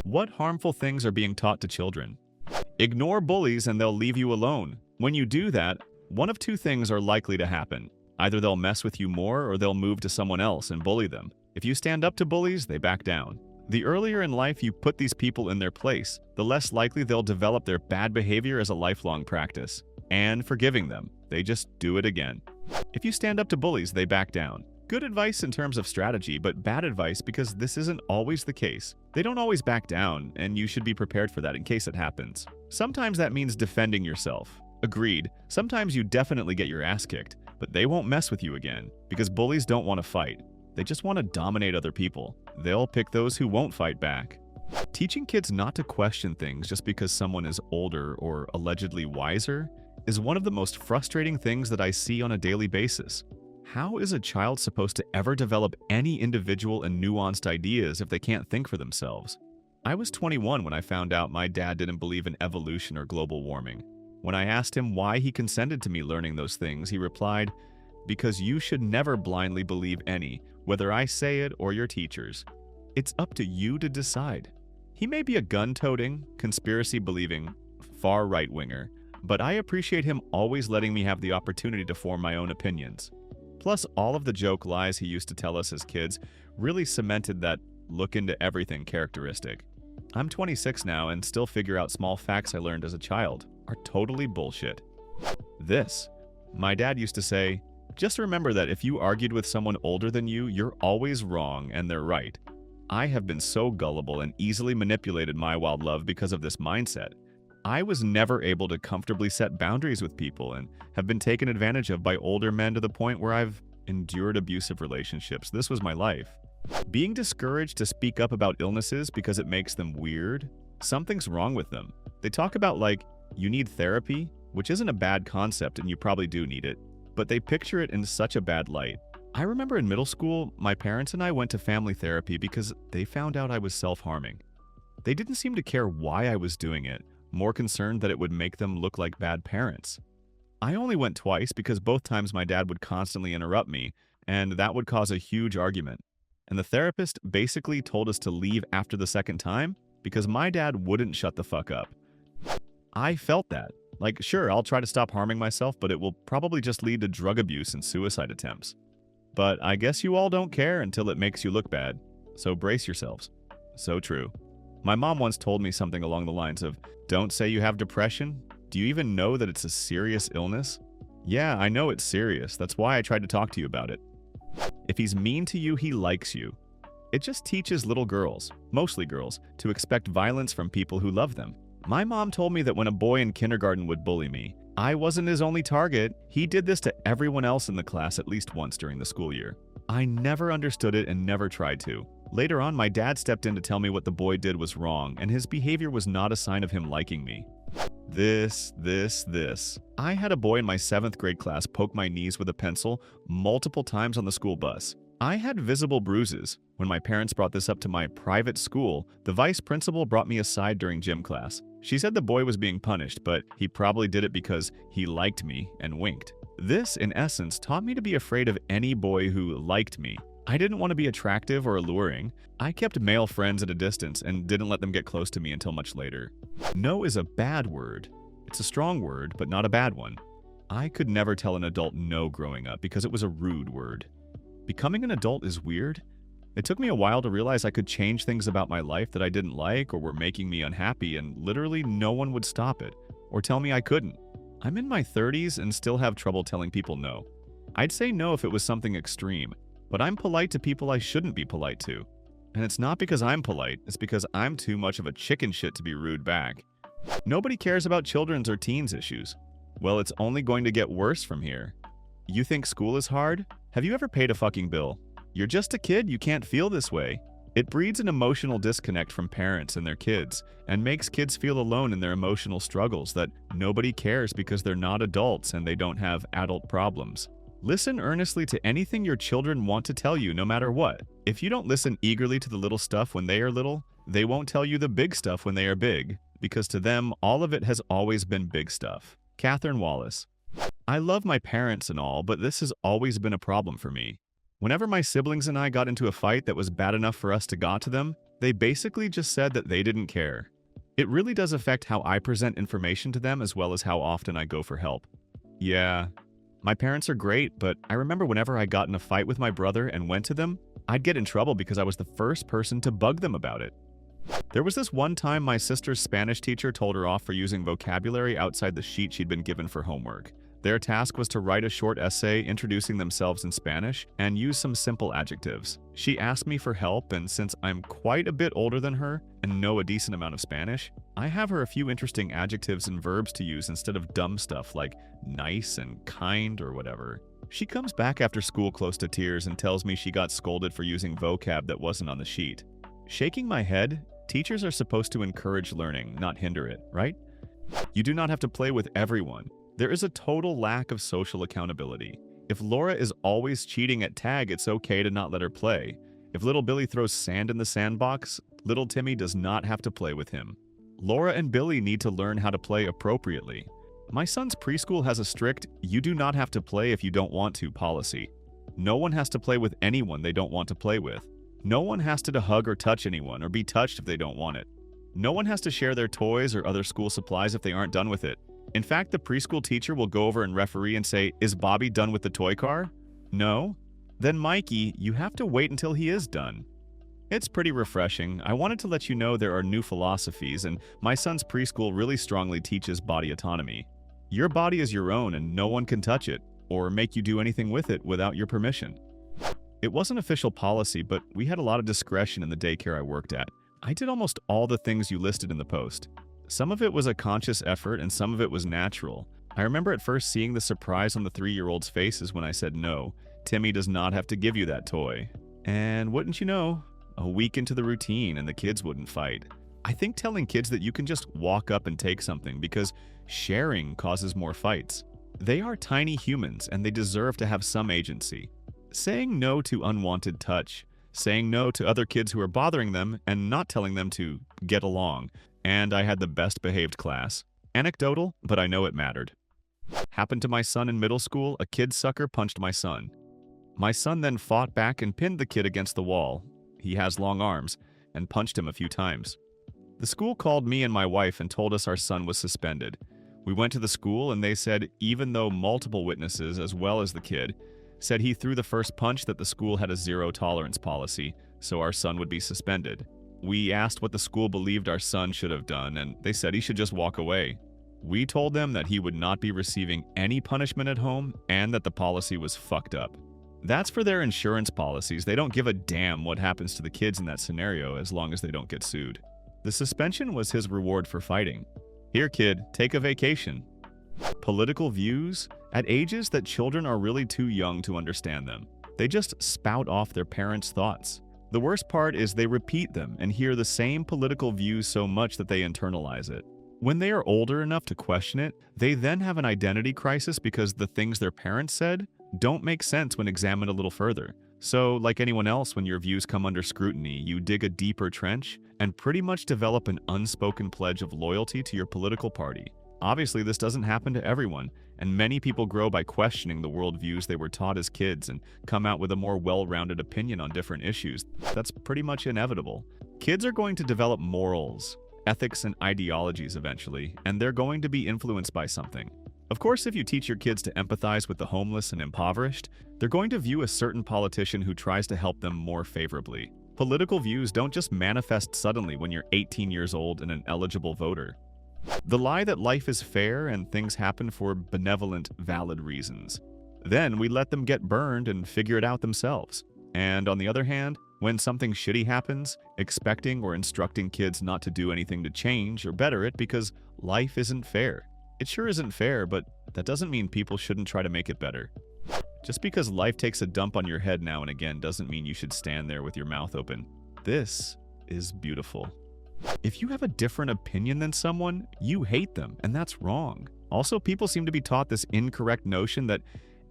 What harmful things are being taught to children? Ignore bullies and they'll leave you alone. When you do that, one of two things are likely to happen. Either they'll mess with you more or they'll move to someone else and bully them. If you stand up to bullies, they back down. The earlier in life you put these people in their place, the less likely they'll develop their bad behavior as a lifelong practice. And forgiving them, they just do it again. If you stand up to bullies, they back down. Good advice in terms of strategy, but bad advice because this isn't always the case. They don't always back down, and you should be prepared for that in case it happens. Sometimes that means defending yourself. Agreed, sometimes you definitely get your ass kicked, but they won't mess with you again, because bullies don't want to fight. They just want to dominate other people. They'll pick those who won't fight back. Teaching kids not to question things just because someone is older or allegedly wiser is one of the most frustrating things that I see on a daily basis. How is a child supposed to ever develop any individual and nuanced ideas if they can't think for themselves? I was 21 when I found out my dad didn't believe in evolution or global warming. When I asked him why he consented to me learning those things, he replied, "Because you should never blindly believe any, whether I say it or your teachers. It's up to you to decide." He may be a gun-toting, conspiracy-believing, far right-winger, but I appreciate him always letting me have the opportunity to form my own opinions. Plus, all of the joke lies he used to tell us as kids really cemented that look into everything characteristic. I'm 26 now and still figure out small facts I learned as a child are totally bullshit. My dad used to say, "Just remember that if you argued with someone older than you, you're always wrong and they're right." I have been so gullible and easily manipulated my wild love because of this mindset. I was never able to comfortably set boundaries with people and have been taken advantage of by older men to the point where I've endured abusive relationships. This was my life. Being discouraged to speak up about illnesses because it makes them weird, something's wrong with them. They talk about you need therapy, which isn't a bad concept and you probably do need it, but they picture it in such a bad light. I remember in middle school, my parents and I went to family therapy because they found out I was self-harming. They didn't seem to care why I was doing it, more concerned that it would make them look like bad parents. I only went twice because both times my dad would constantly interrupt me, and that would cause a huge argument. And the therapist basically told us to leave after the second time because my dad wouldn't shut the fuck up. I felt that. Sure, I'll try to stop harming myself, but it will probably just lead to drug abuse and suicide attempts. But I guess you all don't care until it makes you look bad, so brace yourselves. So true. My mom once told me something along the lines of, "Don't say you have depression. Do you even know that it's a serious illness?" Yeah, I know it's serious. That's why I tried to talk to you about it. If he's mean to you, he likes you. It just teaches little girls, mostly girls, to expect violence from people who love them. My mom told me that when a boy in kindergarten would bully me, I wasn't his only target. He did this to everyone else in the class at least once during the school year. I never understood it and never tried to. Later on, my dad stepped in to tell me what the boy did was wrong, and his behavior was not a sign of him liking me. This. I had a boy in my 7th grade class poke my knees with a pencil multiple times on the school bus. I had visible bruises. When my parents brought this up to my private school, the vice principal brought me aside during gym class. She said the boy was being punished, but he probably did it because he liked me and winked. This, in essence, taught me to be afraid of any boy who liked me. I didn't want to be attractive or alluring. I kept male friends at a distance and didn't let them get close to me until much later. No is a bad word. It's a strong word, but not a bad one. I could never tell an adult no growing up because it was a rude word. Becoming an adult is weird. It took me a while to realize I could change things about my life that I didn't like or were making me unhappy, and literally no one would stop it or tell me I couldn't. I'm in my 30s and still have trouble telling people no. I'd say no if it was something extreme, but I'm polite to people I shouldn't be polite to. And it's not because I'm polite, it's because I'm too much of a chicken shit to be rude back. Nobody cares about children's or teens' issues. Well, it's only going to get worse from here. You think school is hard? Have you ever paid a fucking bill? You're just a kid, you can't feel this way. It breeds an emotional disconnect from parents and their kids, and makes kids feel alone in their emotional struggles that nobody cares because they're not adults and they don't have adult problems. Listen earnestly to anything your children want to tell you, no matter what. If you don't listen eagerly to the little stuff when they are little, they won't tell you the big stuff when they are big, because to them, all of it has always been big stuff. Catherine Wallace. I love my parents and all, but this has always been a problem for me. Whenever my siblings and I got into a fight that was bad enough for us to go to them, They basically just said that they didn't care. It really does affect how I present information to them as well as how often I go for help. Yeah, my parents are great, but I remember whenever I got in a fight with my brother and went to them, I'd get in trouble because I was the first person to bug them about it. There was this one time my sister's Spanish teacher told her off for using vocabulary outside the sheet she'd been given for homework. Their task was to write a short essay introducing themselves in Spanish and use some simple adjectives. She asked me for help, and since I'm quite a bit older than her and know a decent amount of Spanish, I have her a few interesting adjectives and verbs to use instead of dumb stuff like nice and kind or whatever. She comes back after school close to tears and tells me she got scolded for using vocab that wasn't on the sheet. Shaking my head, teachers are supposed to encourage learning, not hinder it, right? You do not have to play with everyone. There is a total lack of social accountability. If Laura is always cheating at tag, it's okay to not let her play. If little Billy throws sand in the sandbox, little Timmy does not have to play with him. Laura and Billy need to learn how to play appropriately. My son's preschool has a strict, "you do not have to play if you don't want to" policy. No one has to play with anyone they don't want to play with. No one has to hug or touch anyone or be touched if they don't want it. No one has to share their toys or other school supplies if they aren't done with it. In fact, the preschool teacher will go over and referee and say, "Is Bobby done with the toy car?" No? Then Mikey, you have to wait until he is done. It's pretty refreshing. I wanted to let you know there are new philosophies, and my son's preschool really strongly teaches body autonomy. Your body is your own and no one can touch it or make you do anything with it without your permission. It wasn't official policy, but we had a lot of discretion in the daycare I worked at. I did almost all the things you listed in the post. Some of it was a conscious effort and some of it was natural. I remember at first seeing the surprise on the 3-year-olds' faces when I said no, Timmy does not have to give you that toy. And wouldn't you know, a week into the routine and the kids wouldn't fight. I think telling kids that you can just walk up and take something because sharing causes more fights. They are tiny humans and they deserve to have some agency. Saying no to unwanted touch, saying no to other kids who are bothering them and not telling them to get along. And I had the best behaved class. Anecdotal, but I know it mattered. Happened to my son in middle school, a kid sucker punched my son. My son then fought back and pinned the kid against the wall. He has long arms, and punched him a few times. The school called me and my wife and told us our son was suspended. We went to the school and they said even though multiple witnesses, as well as the kid, said he threw the first punch that the school had a zero tolerance policy, so our son would be suspended. We asked what the school believed our son should have done, and they said he should just walk away. We told them that he would not be receiving any punishment at home and that the policy was fucked up. That's for their insurance policies. They don't give a damn what happens to the kids in that scenario as long as they don't get sued. The suspension was his reward for fighting. Here, kid, take a vacation. Political views? At ages that children are really too young to understand them. They just spout off their parents' thoughts. The worst part is they repeat them and hear the same political views so much that they internalize it. When they are older enough to question it, they then have an identity crisis because the things their parents said don't make sense when examined a little further. So, like anyone else, when your views come under scrutiny, you dig a deeper trench and pretty much develop an unspoken pledge of loyalty to your political party. Obviously, this doesn't happen to everyone, and many people grow by questioning the worldviews they were taught as kids and come out with a more well-rounded opinion on different issues. That's pretty much inevitable. Kids are going to develop morals, ethics, and ideologies eventually, and they're going to be influenced by something. Of course, if you teach your kids to empathize with the homeless and impoverished, they're going to view a certain politician who tries to help them more favorably. Political views don't just manifest suddenly when you're 18 years old and an eligible voter. The lie that life is fair and things happen for benevolent, valid reasons. Then we let them get burned and figure it out themselves. And on the other hand, when something shitty happens, expecting or instructing kids not to do anything to change or better it because life isn't fair. It sure isn't fair, but that doesn't mean people shouldn't try to make it better. Just because life takes a dump on your head now and again doesn't mean you should stand there with your mouth open. This is beautiful. If you have a different opinion than someone, you hate them, and that's wrong. Also, people seem to be taught this incorrect notion that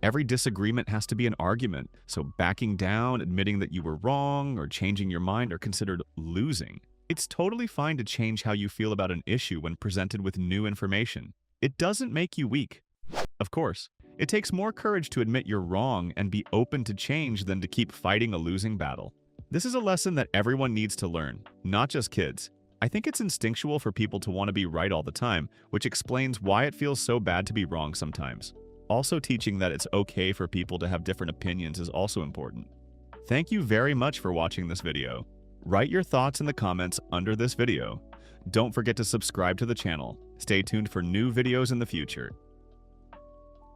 every disagreement has to be an argument, so backing down, admitting that you were wrong, or changing your mind are considered losing. It's totally fine to change how you feel about an issue when presented with new information. It doesn't make you weak. Of course, it takes more courage to admit you're wrong and be open to change than to keep fighting a losing battle. This is a lesson that everyone needs to learn, not just kids. I think it's instinctual for people to want to be right all the time, which explains why it feels so bad to be wrong sometimes. Also, teaching that it's okay for people to have different opinions is also important. Thank you very much for watching this video. Write your thoughts in the comments under this video. Don't forget to subscribe to the channel. Stay tuned for new videos in the future.